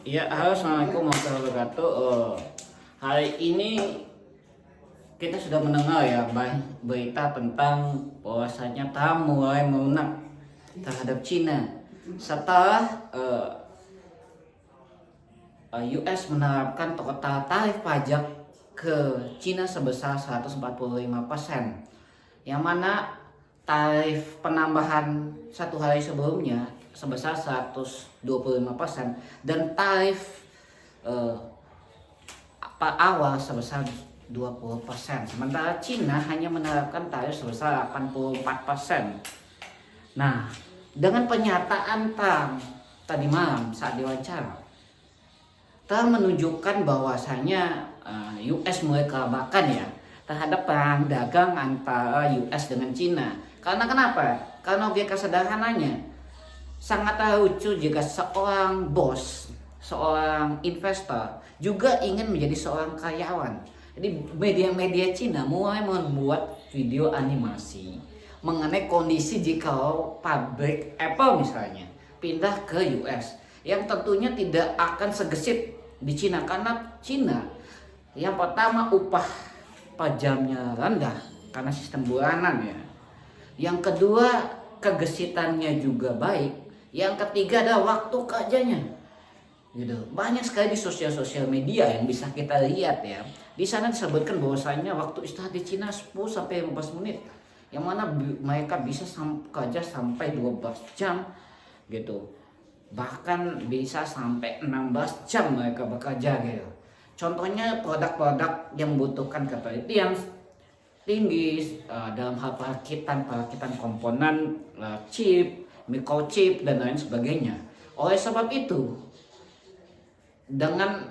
Ya, halo, assalamualaikum warahmatullahi wabarakatuh. Hari ini kita sudah mendengar ya berita tentang bahwasanya Trump mulai melunak terhadap Cina setelah US menerapkan total tarif pajak ke Cina sebesar 145%, yang mana tarif penambahan satu hari sebelumnya sebesar 125% dan tarif eh, awal sebesar 20%. Sementara Cina hanya menerapkan tarif sebesar 84%. Nah, dengan pernyataan Trump tadi malam saat diwawancara, Trump menunjukkan bahwasanya US mulai kelabakan ya terhadap perang dagang antara US dengan Cina. Karena kenapa? Karena objek sederhananya sangat lucu jika seorang bos, seorang investor juga ingin menjadi seorang karyawan. Jadi media-media Cina mulai membuat video animasi mengenai kondisi jika pabrik Apple misalnya pindah ke US, yang tentunya tidak akan segesit di Cina, karena Cina yang pertama upah pajamnya rendah karena sistem bulanan ya. Yang kedua kegesitannya juga baik. Yang ketiga adalah waktu kerjanya. Gitu. Banyak sekali di sosial media yang bisa kita lihat ya. Di sana disebutkan bahwasanya waktu istirahat di Cina 10 sampai 15 menit. Yang mana mereka bisa kerja sampai 12 jam gitu. Bahkan bisa sampai 16 jam mereka bekerja gitu. Contohnya produk-produk yang membutuhkan ketelitian tinggi dalam hal perakitan komponen chip, microchip dan lain sebagainya. Oleh sebab itu, dengan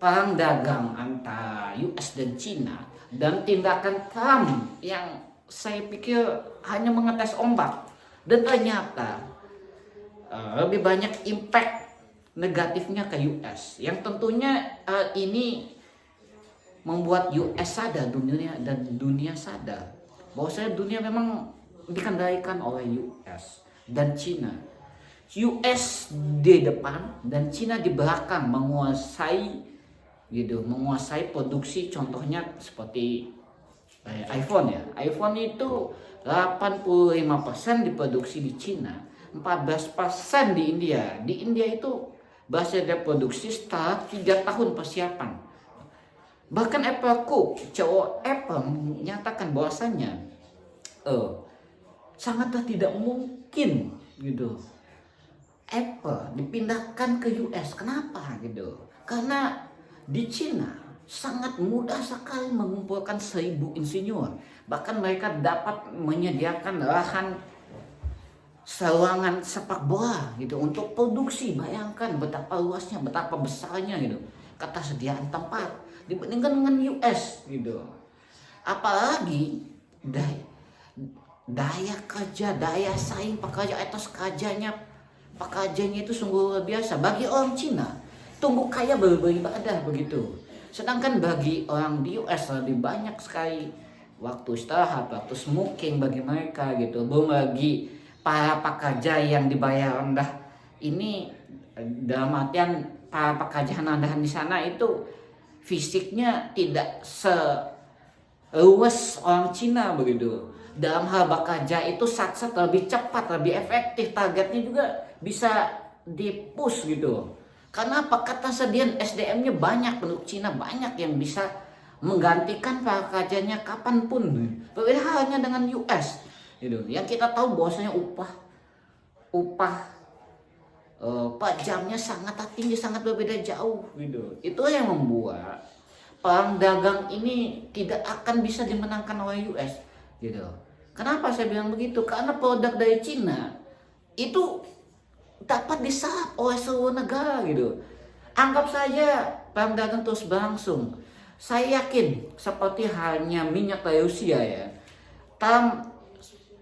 perang dagang antara US dan Cina dan tindakan Trump yang saya pikir hanya mengetes ombak, dan ternyata lebih banyak impact negatifnya ke US, yang tentunya ini membuat US sadar, dunia sadar bahwasanya dunia memang dikendalikan oleh US dan Cina. US di depan dan Cina di belakang menguasai produksi, contohnya seperti iPhone ya. iPhone itu 85% diproduksi di Cina, 14% di India. Di India itu bahasa dia produksi setelah 3 tahun persiapan. Bahkan CEO Apple menyatakan bahwasanya sangatlah tidak mungkin gitu Apple dipindahkan ke US. Kenapa gitu? Karena di Cina sangat mudah sekali mengumpulkan 1.000 insinyur. Bahkan mereka dapat menyediakan lahan serangan sepak bola gitu untuk produksi. Bayangkan betapa luasnya, betapa besarnya gitu ketersediaan tempat dibandingkan dengan US gitu. Apalagi daya kerja, daya saing pekerja atas pekerjanya itu sungguh luar biasa. Bagi orang Cina tunggu kaya beribadah begitu. Sedangkan bagi orang di US lebih banyak sekali waktu istirahat, waktu smoking bagi mereka gitu. Belum lagi para pekerja yang dibayar rendah ini, dalam artian para pekerja rendahan di sana itu fisiknya tidak seluas orang Cina begitu. Dalam hal bekerja itu sat-sat lebih cepat, lebih efektif, targetnya juga bisa dipush gitu. Karena apa? Ketersediaan SDM-nya banyak, penduduk Cina banyak yang bisa menggantikan para pekerjanya kapanpun. Berbeda halnya dengan US gitu. Yang kita tahu bahwasanya upah per jamnya sangat tinggi, sangat berbeda jauh gitu. Itu yang membuat perang dagang ini tidak akan bisa dimenangkan oleh US gitu. Kenapa saya bilang begitu? Karena produk dari Cina itu dapat diserap oleh seluruh negara gitu. Anggap saja perang dagang terus berlangsung. Saya yakin seperti halnya minyak dari Rusia ya.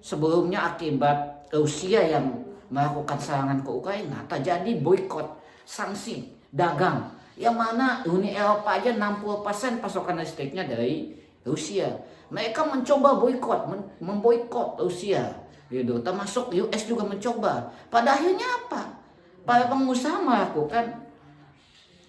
Sebelumnya akibat Rusia yang melakukan serangan ke Ukraina terjadi boykot, sanksi dagang, yang mana Uni Eropa aja 60% pasokan listriknya dari Rusia. Mereka mencoba memboikot Rusia gitu, termasuk US juga mencoba. Pada akhirnya apa? Para pengusaha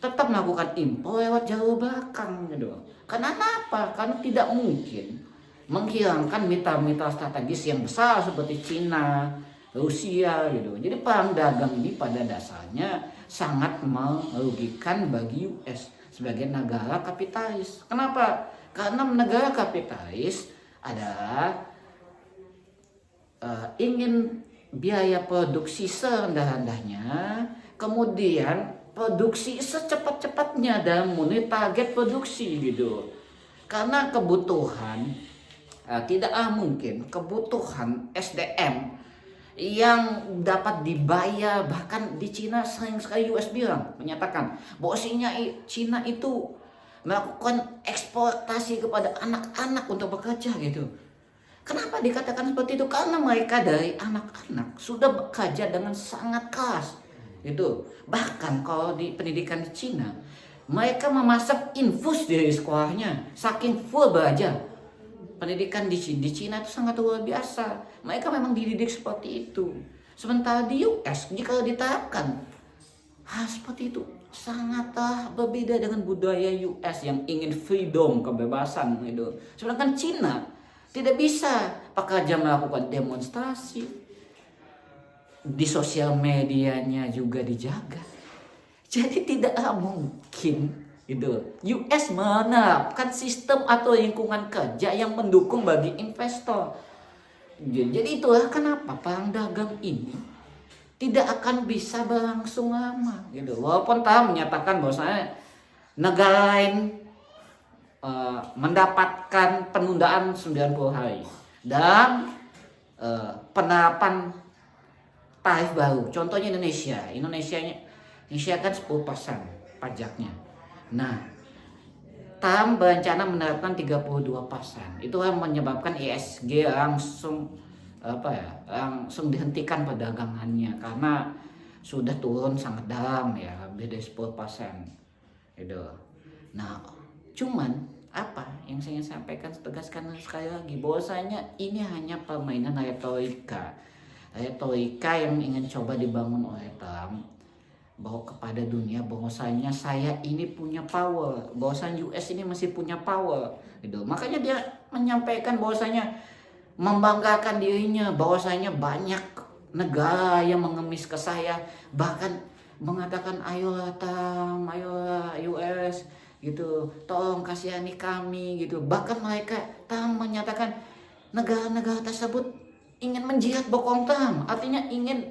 tetap melakukan impor lewat jalur belakang gitu. Karena apa? Karena tidak mungkin menghilangkan mitra-mitra strategis yang besar seperti Cina, Rusia gitu. Jadi perang dagang ini pada dasarnya sangat merugikan bagi US sebagai negara kapitalis. Kenapa? Karena negara kapitalis adalah ingin biaya produksi serendah-rendahnya, kemudian produksi secepat-cepatnya dalam memenuhi target produksi gitu. Karena kebutuhan tidaklah mungkin kebutuhan SDM yang dapat dibayar, bahkan di Cina sering sekali US menyatakan bahwa Cina itu melakukan eksploitasi kepada anak-anak untuk bekerja gitu. Kenapa dikatakan seperti itu? Karena mereka dari anak-anak sudah bekerja dengan sangat keras gitu. Bahkan kalau di pendidikan di Cina, mereka memasang infus di sekolahnya saking full belajar. Pendidikan di Cina itu sangat luar biasa. Mereka memang dididik seperti itu. Sementara di US jika diterapkan hal seperti itu sangatlah berbeda dengan budaya US yang ingin freedom, kebebasan gitu. Sedangkan Cina tidak bisa pekerja melakukan demonstrasi, di sosial medianya juga dijaga. Jadi tidak mungkin itu US menerapkan sistem atau lingkungan kerja yang mendukung bagi investor. Jadi itulah kenapa perang dagang ini tidak akan bisa berlangsung lama gitu. Walaupun Trump menyatakan bahwasanya negara lain mendapatkan penundaan 90 hari dan penerapan tarif baru. Contohnya Indonesia kan 10% pajaknya. Nah, Trump berencana menerapkan 32%. Itu yang menyebabkan ISG langsung dihentikan perdagangannya karena sudah turun sangat dalam ya, beda 10%. Gitu. Nah, cuman apa yang saya sampaikan tegaskan sekali lagi bahwasanya ini hanya permainan retorika yang ingin coba dibangun oleh Trump bahwa kepada dunia bahwasanya saya ini punya power, bahwasanya US ini masih punya power gitu. Makanya dia menyampaikan bahwasanya membanggakan dirinya bahwasanya banyak negara yang mengemis ke saya, bahkan mengatakan ayolah Trump, ayolah US gitu, tolong kasihani kami gitu. Bahkan mereka Trump menyatakan negara-negara tersebut ingin menjilat bokong Trump, artinya ingin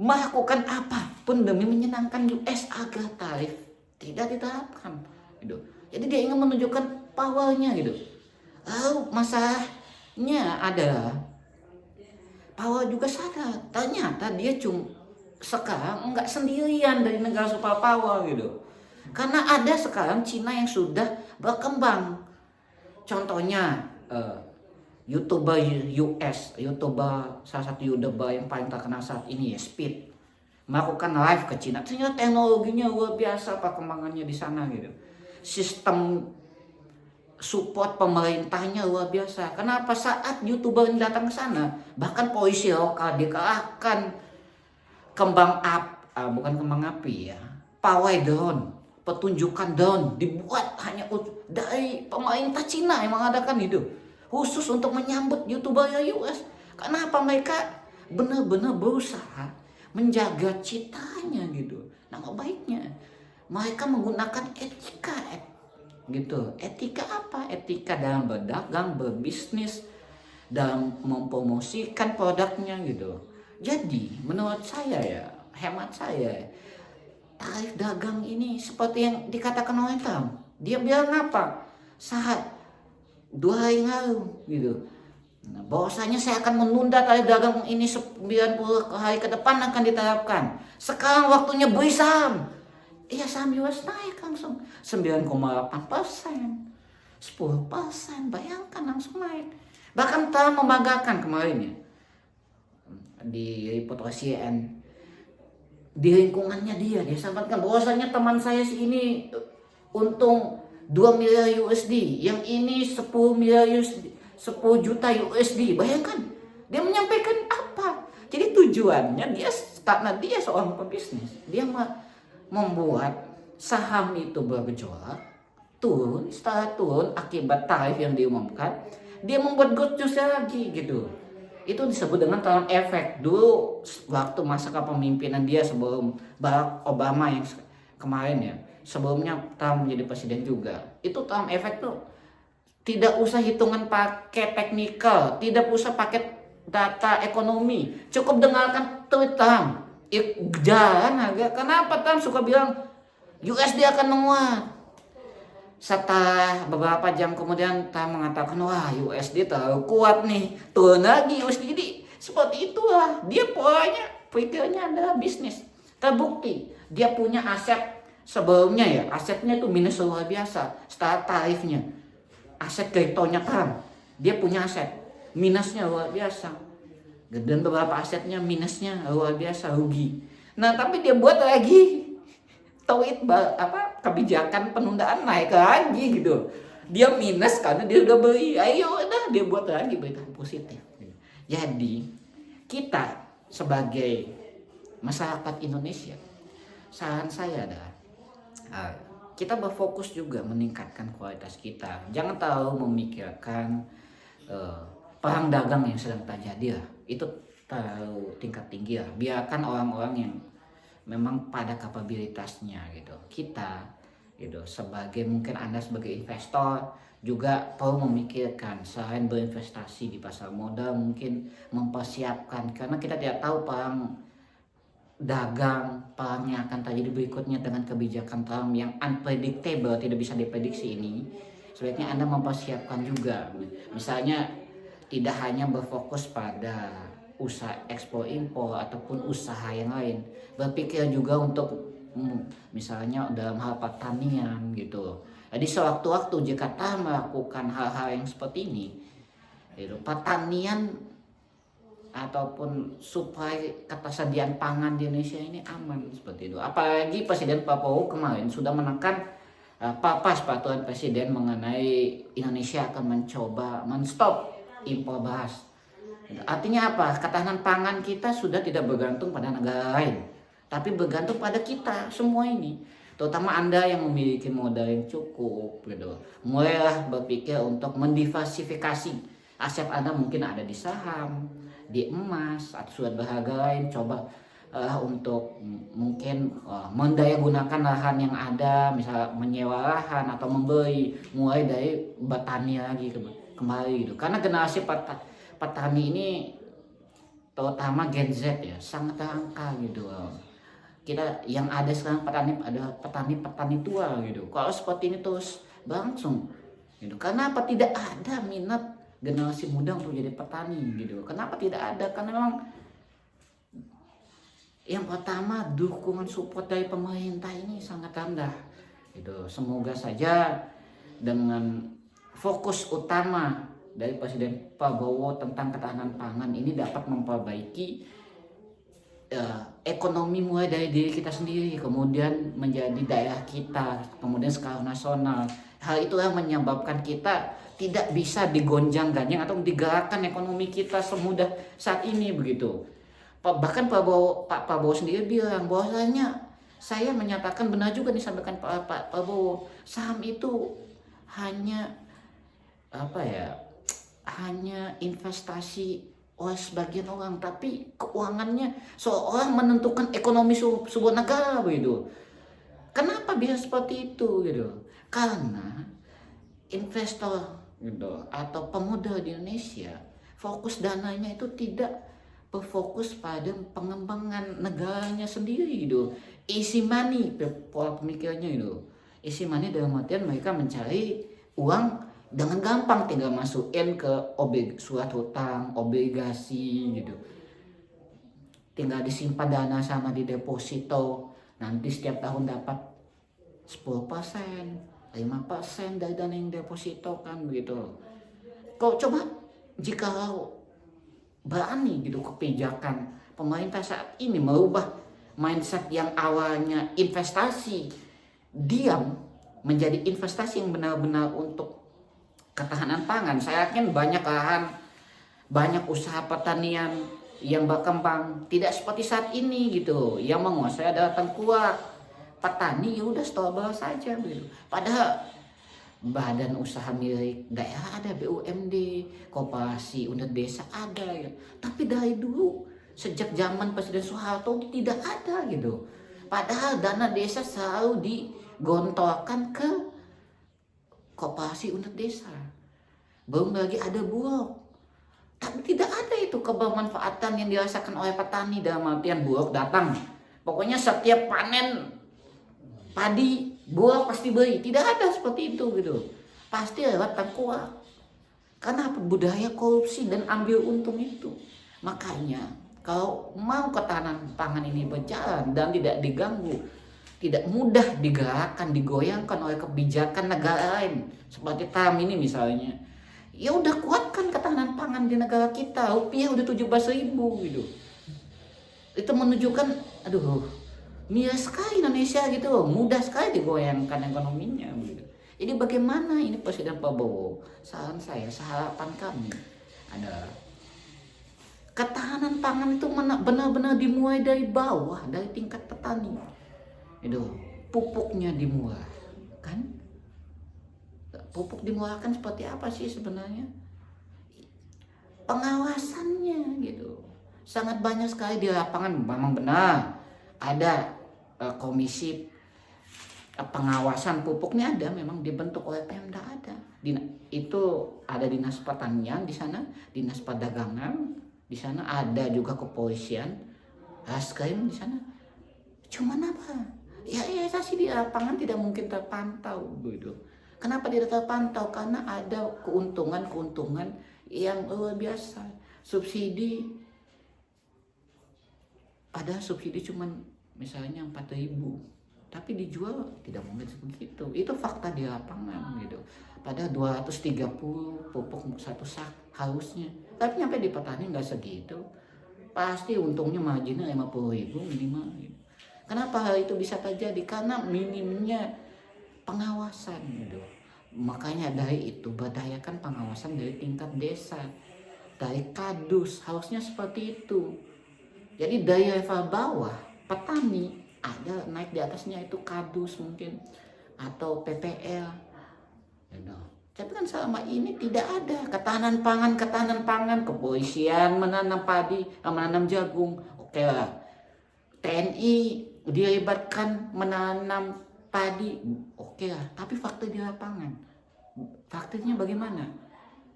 melakukan apapun demi menyenangkan US agar tarif tidak diterapkan gitu. Jadi dia ingin menunjukkan powernya gitu. Lalu masalahnya adalah power juga sadar ternyata dia sekarang nggak sendirian dari negara superpower gitu. Karena ada sekarang Cina yang sudah berkembang. Contohnya YouTuber salah satu YouTuber yang paling terkenal saat ini ya, Speed, melakukan live ke Cina. Ternyata teknologinya luar biasa perkembangannya di sana gitu. Sistem support pemerintahnya luar biasa. Kenapa saat YouTuber yang datang ke sana, bahkan polisi lokal dikerahkan bukan kembang api ya, pawai drone, pertunjukan drone dibuat hanya dari pemerintah Cina yang mengadakan itu. Khusus untuk menyambut YouTuber US. Kenapa mereka benar-benar berusaha menjaga citanya gitu, nama baiknya. Mereka menggunakan etika gitu. Etika apa? Etika dalam berdagang, berbisnis, dalam mempromosikan produknya gitu. Jadi menurut saya ya, hemat saya, tarif dagang ini seperti yang dikatakan oleh Trump. Dia bilang apa? Saat 2 hari lalu gitu. Nah, bahwasanya saya akan menunda tarif dagang ini 90 hari ke depan akan diterapkan. Sekarang waktunya beli saham. Iya, saham US naik langsung 9,8%, 10%, bayangkan langsung naik. Bahkan telah membanggakan kemarin ya di report CNN, di lingkungannya dia sampaikan bahwasanya teman saya ini untung 2 miliar USD, yang ini 10 miliar USD, 10 juta USD. Bayangkan, dia menyampaikan apa? Jadi tujuannya dia Karena dia seorang pebisnis, dia membuat saham itu bergejolak, turun, setelah turun akibat tarif yang diumumkan, dia membuat good news lagi gitu. Itu disebut dengan Trump effect. Dulu waktu masa kepemimpinan dia sebelum Barack Obama yang kemarin ya, sebelumnya Trump menjadi presiden juga, itu Trump effect tuh tidak usah hitungan pakai teknikal, tidak usah pakai data ekonomi, cukup dengarkan tweet Trump. Jalan agak. Kenapa Trump suka bilang USD akan menguat? Setelah beberapa jam kemudian Trump mengatakan, wah USD terlalu kuat nih, turun lagi USD. Jadi seperti itulah dia polanya, pikirnya adalah bisnis. Terbukti dia punya aset sebelumnya ya, asetnya itu minus luar biasa setelah tarifnya. Aset kriptonya Trump, dia punya aset minusnya luar biasa, dan beberapa asetnya minusnya luar biasa, rugi. Nah tapi dia buat lagi tweet kebijakan penundaan naik lagi gitu. Dia minus karena dia udah beli, ayo udah dia buat lagi berita positif. Jadi kita sebagai masyarakat Indonesia, saran saya adalah kita berfokus juga meningkatkan kualitas kita. Jangan terlalu memikirkan perang dagang yang sedang terjadi lah. Itu terlalu tingkat tinggi lah. Biarkan orang-orang yang memang pada kapabilitasnya gitu. Kita gitu sebagai, mungkin Anda sebagai investor juga perlu memikirkan, selain berinvestasi di pasar modal, mungkin mempersiapkan, karena kita tidak tahu perang dagang perangnya akan terjadi berikutnya dengan kebijakan Trump yang unpredictable, tidak bisa diprediksi ini. Sebaiknya Anda mempersiapkan juga, misalnya tidak hanya berfokus pada usaha ekspor impor ataupun usaha yang lain, berpikir juga untuk misalnya dalam hal pertanian gitu. Jadi sewaktu-waktu jika Trump melakukan hal-hal yang seperti ini, gitu, pertanian ataupun supply ketersediaan pangan di Indonesia ini aman seperti itu. Apalagi Presiden Prabowo kemarin sudah menekan pas peraturan Presiden mengenai Indonesia akan mencoba menstop impor beras. Artinya apa? Ketahanan pangan kita sudah tidak bergantung pada negara lain, tapi bergantung pada kita semua ini. Terutama Anda yang memiliki modal yang cukup gitu. Mulailah berpikir untuk mendiversifikasi aset Anda, mungkin ada di saham, di emas atau surat berharga lain. Coba untuk mungkin mendaya gunakan lahan yang ada, misal menyewa lahan atau membeli, mulai dari bertani lagi kembali gitu. Karena generasi petani ini, terutama Gen Z ya, sangat langka gitu. Kita yang ada sekarang petani tua gitu. Kalau seperti ini terus berlangsung gitu, kenapa tidak ada minat generasi muda untuk jadi petani gitu? Kenapa tidak ada? Karena memang yang pertama, dukungan support dari pemerintah ini sangat rendah gitu. Semoga saja dengan fokus utama dari Presiden Prabowo tentang ketahanan pangan ini dapat memperbaiki ekonomi mulai dari diri kita sendiri, kemudian menjadi daerah kita, kemudian skala nasional. Hal itulah menyebabkan kita tidak bisa digonjang-ganjing atau digerakkan ekonomi kita semudah saat ini begitu. Bahkan Pak Prabowo sendiri bilang bahwasanya, saya menyatakan benar juga disampaikan Pak Prabowo, saham itu hanya hanya investasi oleh sebagian orang, tapi keuangannya seolah menentukan ekonomi sebuah negara begitu. Kenapa bisa seperti itu gitu? Karena investor gitu atau pemuda di Indonesia, fokus dananya itu tidak berfokus pada pengembangan negaranya sendiri gitu. Easy money, pola pemikirannya itu. Easy money dalam artian mereka mencari uang dengan gampang, tinggal masukin ke surat hutang, obligasi gitu. Tinggal disimpan dana sama di deposito, nanti setiap tahun dapat 10%, 5% dari dana yang deposito kan begitu. Kau coba jika berani gitu kebijakan pemerintah saat ini merubah mindset yang awalnya investasi diam menjadi investasi yang benar-benar untuk ketahanan pangan. Saya yakin banyak lahan, banyak usaha pertanian yang berkembang, tidak seperti saat ini gitu. Yang menguasai adalah tengkulak. Petani ya udah stable saja gitu. Padahal badan usaha milik daerah ada, BUMD, koperasi unit desa ada ya. Tapi dari dulu sejak zaman Presiden Soeharto tidak ada gitu. Padahal dana desa selalu digontorkan ke koperasi unit desa. Belum lagi ada Bulog. Tapi tidak ada itu kebermanfaatan yang dirasakan oleh petani, dalam artian Bulog datang. Pokoknya setiap panen padi, Bulog pasti beli. Tidak ada seperti itu gitu. Pasti lewat tengkulak. Karena budaya korupsi dan ambil untung itu. Makanya kalau mau ketahanan pangan ini berjalan dan tidak diganggu, tidak mudah digerakkan, digoyangkan oleh kebijakan negara lain seperti TAM ini misalnya. Ya udah kuatkan ketahanan pangan di negara kita. Rupiah udah 17.000 gitu. Itu menunjukkan aduh, miras sekali Indonesia gitu. Mudah sekali digoyangkan ekonominya gitu. Jadi bagaimana ini Presiden Prabowo? Saran saya, harapan kami adalah ketahanan pangan itu benar-benar dimulai dari bawah, dari tingkat petani. Itu pupuknya dimurah, kan? Pupuk dimurahkan seperti apa sih sebenarnya? Pengawasannya gitu. Sangat banyak sekali di lapangan, memang benar ada komisi pengawasan pupuk ini ada, memang dibentuk oleh Pemda ada. Itu ada dinas pertanian di sana, dinas perdagangan di sana, ada juga kepolisian, Raskrim di sana. Cuman apa? Ya sih di lapangan tidak mungkin terpantau gitu. Kenapa tidak terpantau? Karena ada keuntungan yang luar biasa. Subsidi, padahal subsidi cuman misalnya 4.000, tapi dijual tidak mungkin sebegitu. Itu fakta di lapangan gitu. Padahal 230 pupuk satu sak harusnya, tapi nyampe di petani nggak segitu. Pasti untungnya marginnya 50.000 minimal gitu. Kenapa hal itu bisa terjadi? Karena minimnya pengawasan gitu. Makanya dari itu berdayakan pengawasan dari tingkat desa, dari kadus, harusnya seperti itu. Jadi dari level bawah petani ada naik di atasnya itu kadus mungkin atau PPL gitu. Tapi kan selama ini tidak ada ketahanan pangan, kepolisian menanam padi, menanam jagung, oke lah. TNI dilibatkan menanam padi, oke lah. Tapi fakta di lapangan, faktanya bagaimana?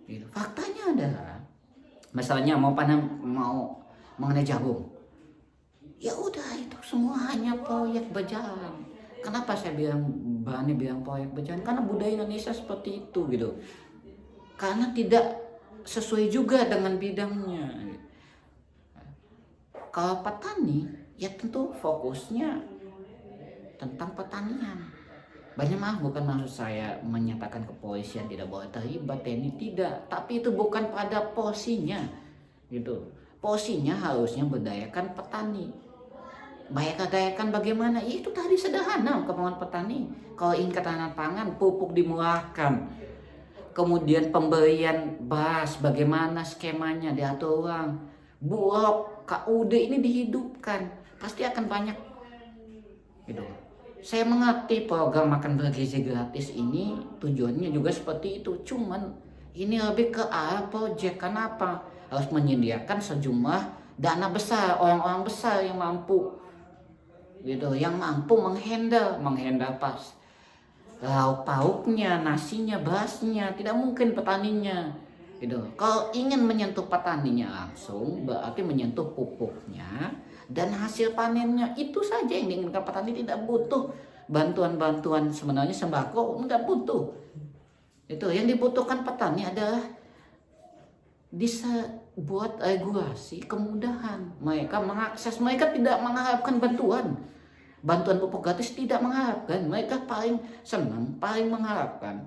Gitu. Faktanya adalah, misalnya mau mengenai jagung, ya udah itu semua hanya proyek berjalan. Kenapa saya berani bilang proyek berjalan? Karena budaya Indonesia seperti itu gitu. Karena tidak sesuai juga dengan bidangnya. Kalau petani, ya tentu fokusnya tentang pertanian. Banyak maaf, bukan maksud saya menyatakan kepolisian tidak boleh terlibat, TNI tidak, tapi itu bukan pada porsinya gitu. Porsinya harusnya berdayakan petani. Berdayakan bagaimana? Itu tadi sederhana kemauan petani. Kalau ingin ketahanan pangan, pupuk dimurahkan. Kemudian pemberian beras, bagaimana skemanya diatur ulang. Bulog, KUD ini dihidupkan, pasti akan banyak gitu. Saya mengerti program makan bergizi gratis ini tujuannya juga seperti itu. Cuman ini lebih ke arah proyek. Kenapa? Harus menyediakan sejumlah dana besar, orang-orang besar yang mampu gitu, yang mampu menghandle pas lauk pauknya, nasinya, berasnya. Tidak mungkin petaninya gitu. Kalau ingin menyentuh petaninya langsung, berarti menyentuh pupuknya dan hasil panennya. Itu saja yang diinginkan petani. Tidak butuh bantuan-bantuan, sebenarnya sembako enggak butuh. Itu yang dibutuhkan petani adalah bisa buat regulasi, kemudahan mereka mengakses. Mereka tidak mengharapkan bantuan pupuk gratis, tidak mengharapkan. Mereka paling senang, paling mengharapkan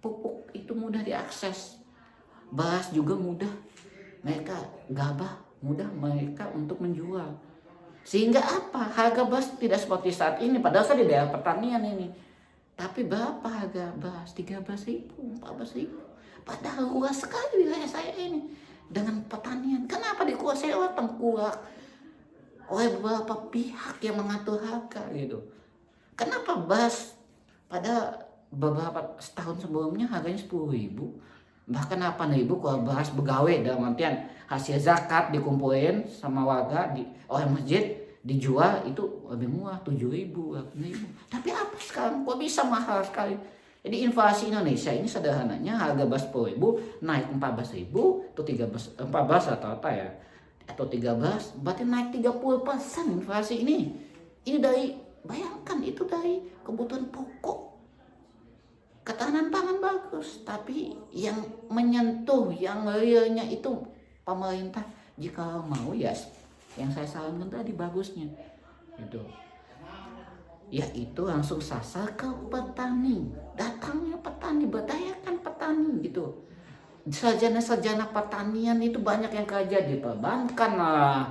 pupuk itu mudah diakses, beras juga mudah mereka gabah, mudah mereka untuk menjual. Sehingga apa? Harga beras tidak seperti saat ini. Padahal saya di daerah pertanian ini. Tapi berapa harga beras? 13.000, 14.000. Padahal luas sekali wilayah saya ini. dengan pertanian. Kenapa dikuasai oleh tengkulak, oleh beberapa pihak yang mengatur harga gitu. Kenapa beras pada beberapa setahun sebelumnya harganya 10.000, bahkan 8.000 kalau beras begawe, dalam artian hasil zakat dikumpulin sama warga oleh masjid dijual itu lebih murah 7.000, 8.000. Tapi apa sekarang kok bisa mahal sekali? Jadi inflasi Indonesia ini sederhananya harga beras 10.000 naik 14.000 atau 13, 14 rata-rata ya, atau 13, berarti naik 30% inflasi ini. Ini dari, bayangkan, itu dari kebutuhan pokok. Ketahanan pangan bagus, tapi yang menyentuh, yang realnya itu pemerintah. Jika mau ya, yang saya sarankan tadi bagusnya gitu, yaitu langsung sasar ke petani, datangnya petani, berdayakan petani gitu. Sarjana-sarjana pertanian itu banyak yang kerja di perbankan lah,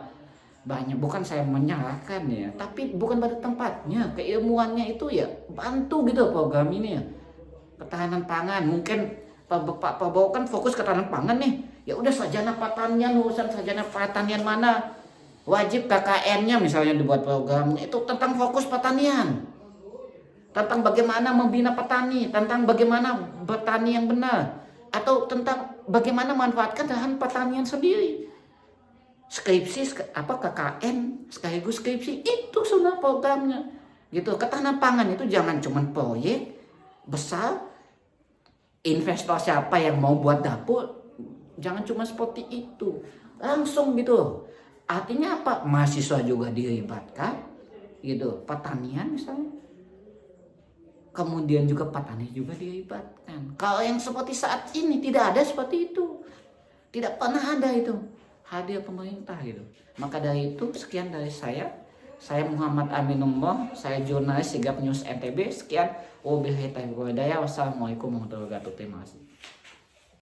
banyak. Bukan saya menyalahkan ya, tapi bukan pada tempatnya, keilmuannya itu ya bantu gitu program ini ya. Ketahanan pangan, mungkin Pak Prabowo kan fokus ketahanan pangan nih, ya udah sarjana pertanian, urusan sarjana pertanian mana wajib KKN-nya misalnya dibuat programnya itu tentang fokus pertanian, tentang bagaimana membina petani, tentang bagaimana bertani yang benar, atau tentang bagaimana manfaatkan lahan pertanian sendiri. Skripsi apa KKN sekaligus skripsi itu sudah programnya gitu. Ketahanan pangan itu jangan cuma proyek besar, investor siapa yang mau buat dapur, jangan cuma seperti itu langsung gitu. Artinya apa? Mahasiswa juga dilibatkan gitu, pertanian misalnya, kemudian juga petani juga dilibatkan. Kalau yang seperti saat ini tidak ada seperti itu, tidak pernah ada itu hadir pemerintah gitu. Maka dari itu sekian dari saya Muhammad Aminullah, saya jurnalis Sigap News NTB. Sekian, wabillahi taufiq wal hidayah. Wassalamualaikum warahmatullahi wabarakatuh. Terima kasih.